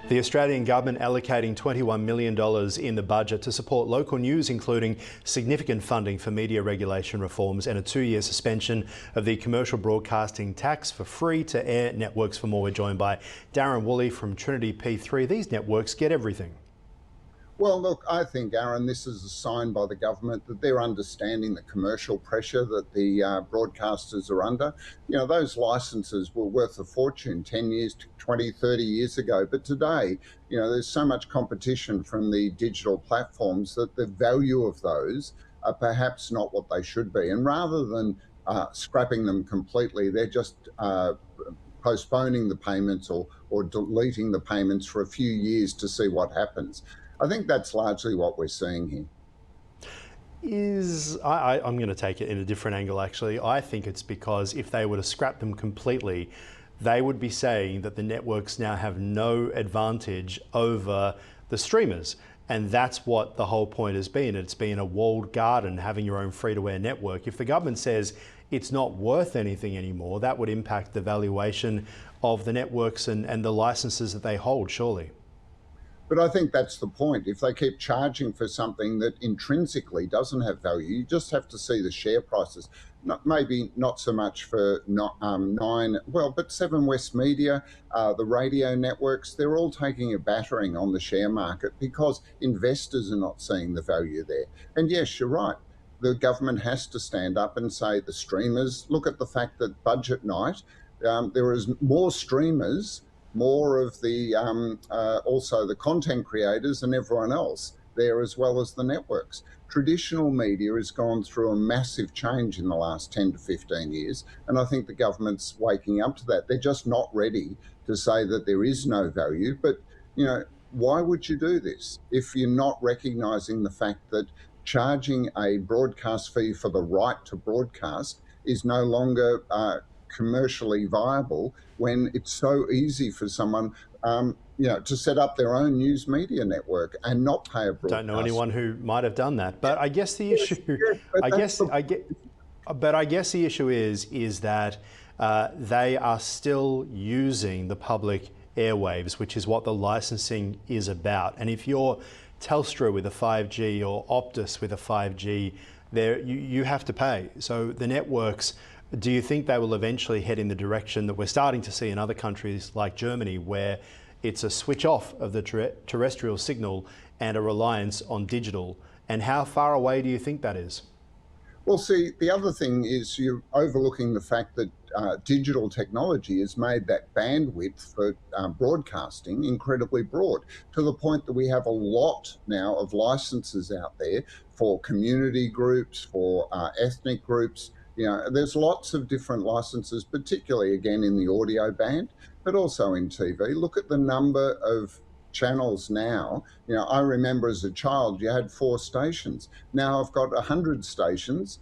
The Australian government allocating $21 million in the budget to support local news, including significant funding for media regulation reforms and a 2-year suspension of the commercial broadcasting tax for free-to-air networks. For more, we're joined by Darren Woolley from Trinity P3. These networks get everything. Well, look, I think, Aaron, this is a sign by the government that they're understanding the commercial pressure that the broadcasters are under. You know, those licenses were worth a fortune 10 years, 20, 30 years ago. But today, you know, there's so much competition from the digital platforms that the value of those are perhaps not what they should be. And rather than scrapping them completely, they're just postponing the payments or deleting the payments for a few years to see what happens. I think that's largely what we're seeing here. I'm going to take it in a different angle, actually. I think it's because if they were to scrap them completely, they would be saying that the networks now have no advantage over the streamers. And that's what the whole point has been. It's been a walled garden, having your own free-to-air network. If the government says it's not worth anything anymore, that would impact the valuation of the networks and the licenses that they hold, surely. But I think that's the point. If they keep charging for something that intrinsically doesn't have value, you just have to see the share prices. Maybe not so much for but Seven West Media, the radio networks, they're all taking a battering on the share market because investors are not seeing the value there. And yes, you're right. The government has to stand up and say the streamers, look at the fact that budget night, there is more streamers, more of the also the content creators and everyone else there, as well as the networks. Traditional media has gone through a massive change in the last 10 to 15 years, and I think the government's waking up to that. They're just not ready to say that there is no value. But, you know, why would you do this if you're not recognising the fact that charging a broadcast fee for the right to broadcast is no longer commercially viable, when it's so easy for someone to set up their own news media network and not pay a broadcast. Don't know anyone who might have done that, but I guess the issue, I guess the issue is that they are still using the public airwaves, which is what the licensing is about. And if you're Telstra with a 5G or Optus with a 5G, you have to pay. So the networks, do you think they will eventually head in the direction that we're starting to see in other countries like Germany, where it's a switch off of the terrestrial signal and a reliance on digital? And how far away do you think that is? Well, see, the other thing is you're overlooking the fact that digital technology has made that bandwidth for broadcasting incredibly broad, to the point that we have a lot now of licenses out there for community groups, for ethnic groups. You know, there's lots of different licenses, particularly again in the audio band, but also in TV. Look at the number of channels now. You know, I remember as a child, you had 4 stations. Now I've got 100 stations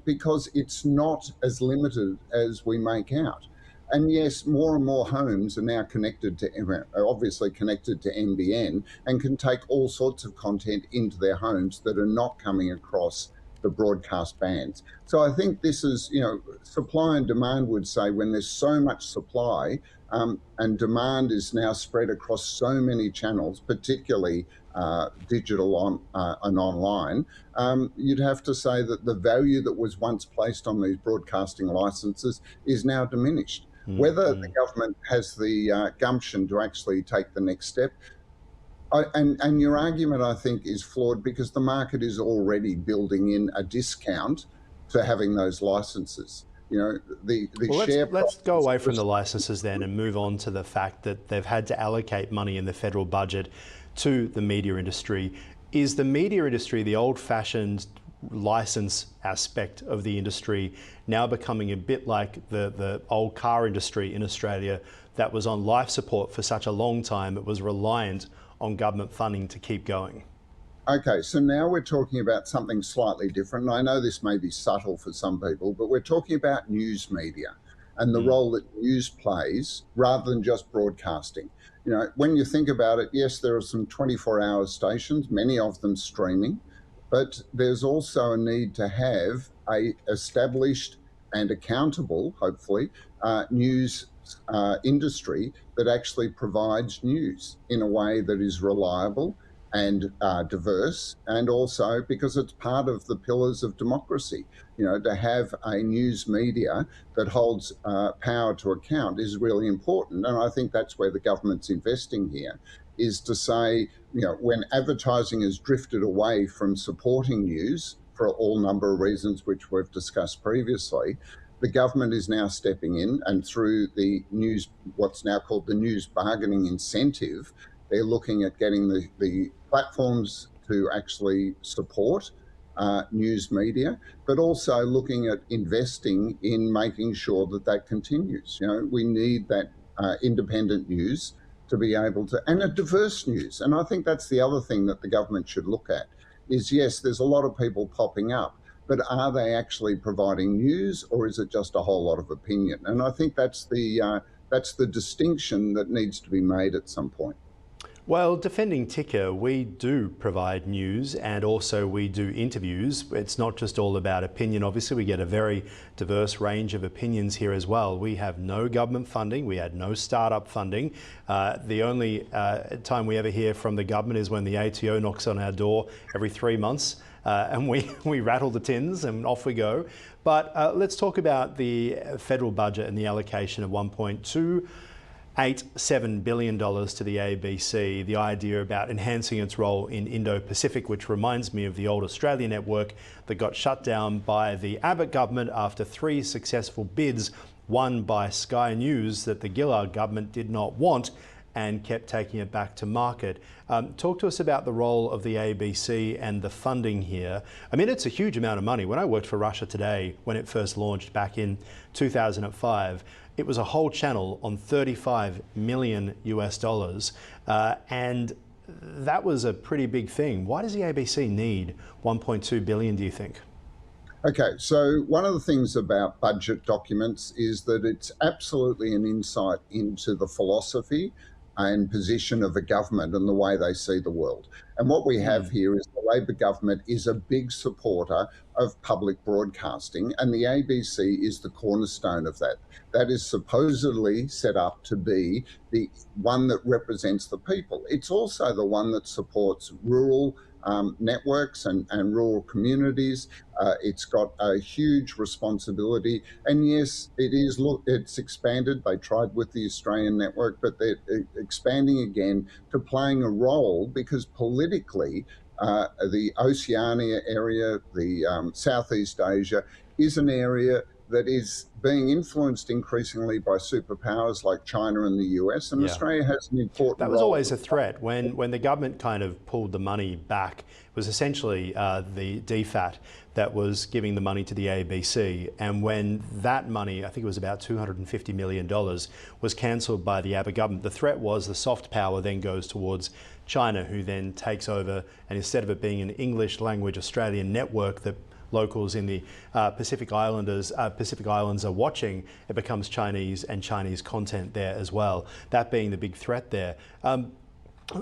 because it's not as limited as we make out. And yes, more and more homes are now connected to, obviously connected to NBN, and can take all sorts of content into their homes that are not coming across the broadcast bands. So I think this is, you know, supply and demand would say, when there's so much supply and demand is now spread across so many channels, particularly digital and online, you'd have to say that the value that was once placed on these broadcasting licenses is now diminished. Whether the government has the gumption to actually take the next step, and your argument, I think, is flawed, because the market is already building in a discount to having those licenses. You know, let's go away from the licenses then and move on to the fact that they've had to allocate money in the federal budget to the media industry. Is the media industry, the old-fashioned license aspect of the industry, now becoming a bit like the old car industry in Australia that was on life support for such a long time? It was reliant on government funding to keep going. Okay, so now we're talking about something slightly different. And I know this may be subtle for some people, but we're talking about news media and the role that news plays rather than just broadcasting. You know, when you think about it, yes, there are some 24-hour stations, many of them streaming, but there's also a need to have a established and accountable, hopefully, news industry that actually provides news in a way that is reliable and diverse, and also because it's part of the pillars of democracy. You know, to have a news media that holds power to account is really important. And I think that's where the government's investing here, is to say, you know, when advertising has drifted away from supporting news for all number of reasons which we've discussed previously, the government is now stepping in, and through the news, what's now called the news bargaining incentive, they're looking at getting the platforms to actually support news media, but also looking at investing in making sure that that continues. You know, we need that independent news to be able to, and a diverse news. And I think that's the other thing that the government should look at is, yes, there's a lot of people popping up, but are they actually providing news, or is it just a whole lot of opinion? And I think that's the distinction that needs to be made at some point. Well, defending TICKER, we do provide news and also we do interviews. It's not just all about opinion. Obviously, we get a very diverse range of opinions here as well. We have no government funding. We had no startup funding. The only time we ever hear from the government is when the ATO knocks on our door every 3 months. And we rattle the tins and off we go. But let's talk about the federal budget and the allocation of $1.287 billion to the ABC, the idea about enhancing its role in Indo-Pacific, which reminds me of the old Australian network that got shut down by the Abbott government after 3 successful bids won by Sky News that the Gillard government did not want and kept taking it back to market. Talk to us about the role of the ABC and the funding here. I mean, it's a huge amount of money. When I worked for Russia Today, when it first launched back in 2005, it was a whole channel on 35 million US dollars. And that was a pretty big thing. Why does the ABC need 1.2 billion, do you think? Okay, so one of the things about budget documents is that it's absolutely an insight into the philosophy and position of a government and the way they see the world. And what we have here is the Labor government is a big supporter of public broadcasting, and the ABC is the cornerstone of that. That is supposedly set up to be the one that represents the people. It's also the one that supports rural networks and rural communities. It's got a huge responsibility. And yes, it's expanded. They tried with the Australian network, but they're expanding again to playing a role because politically, the Oceania area, the Southeast Asia, is an area that is being influenced increasingly by superpowers like China and the US, and Australia has an important role. That was always a threat. When the government kind of pulled the money back, it was essentially the DFAT that was giving the money to the ABC. And when that money, I think it was about $250 million, was cancelled by the Abbott government, the threat was the soft power then goes towards China, who then takes over, and instead of it being an English language Australian network that locals in the Pacific Islands are watching, it becomes Chinese and Chinese content there as well, that being the big threat there.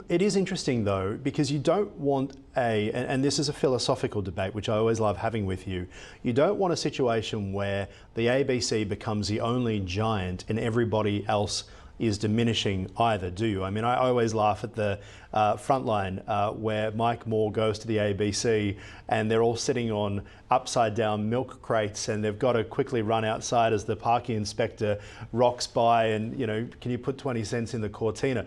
It is interesting though, because you don't want and this is a philosophical debate which I always love having with you, you don't want a situation where the ABC becomes the only giant and everybody else is diminishing either, do you? I mean, I always laugh at the Frontline where Mike Moore goes to the ABC and they're all sitting on upside down milk crates and they've got to quickly run outside as the parking inspector rocks by and, you know, can you put 20 cents in the Cortina?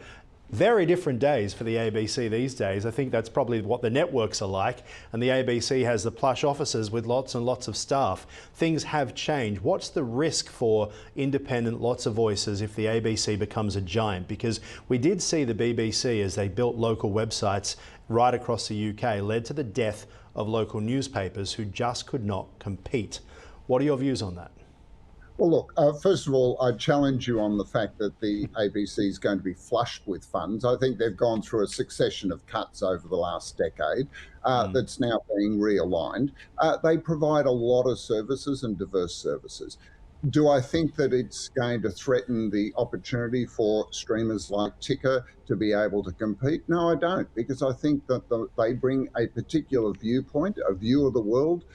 Very different days for the ABC these days. I think that's probably what the networks are like. And the ABC has the plush offices with lots and lots of staff. Things have changed. What's the risk for independent, lots of voices if the ABC becomes a giant? Because we did see the BBC, as they built local websites right across the UK, led to the death of local newspapers who just could not compete. What are your views on that? Well, look, first of all, I challenge you on the fact that the ABC is going to be flushed with funds. I think they've gone through a succession of cuts over the last decade that's now being realigned. They provide a lot of services and diverse services. Do I think that it's going to threaten the opportunity for streamers like TICKER to be able to compete? No, I don't, because I think that they bring a particular viewpoint, a view of the world,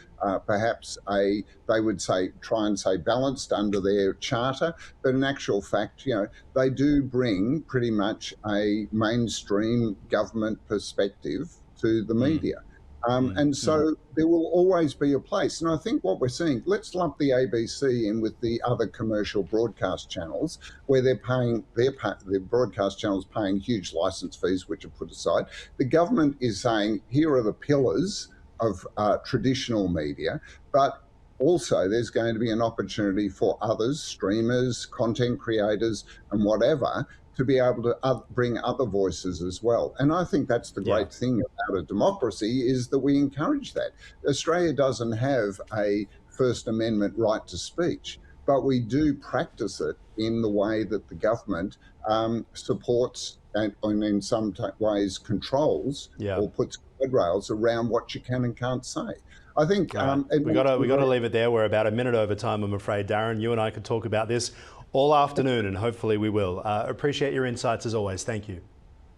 perhaps they would say, try and say balanced under their charter, but in actual fact, they do bring pretty much a mainstream government perspective to the media. And so there will always be a place. And I think what we're seeing, let's lump the ABC in with the other commercial broadcast channels where they're paying, their broadcast channels paying huge license fees, which are put aside. The government is saying, here are the pillars of traditional media, but also there's going to be an opportunity for others, streamers, content creators, and whatever, to be able to bring other voices as well. And I think that's the great thing about a democracy, is that we encourage that. Australia doesn't have a First Amendment right to speech, but we do practice it in the way that the government supports and in some ways controls or puts guardrails around what you can and can't say. I think we got to leave it there. We're about a minute over time, I'm afraid, Darren. You and I could talk about this all afternoon, and hopefully we will. Appreciate your insights as always. Thank you.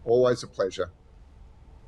Always a pleasure.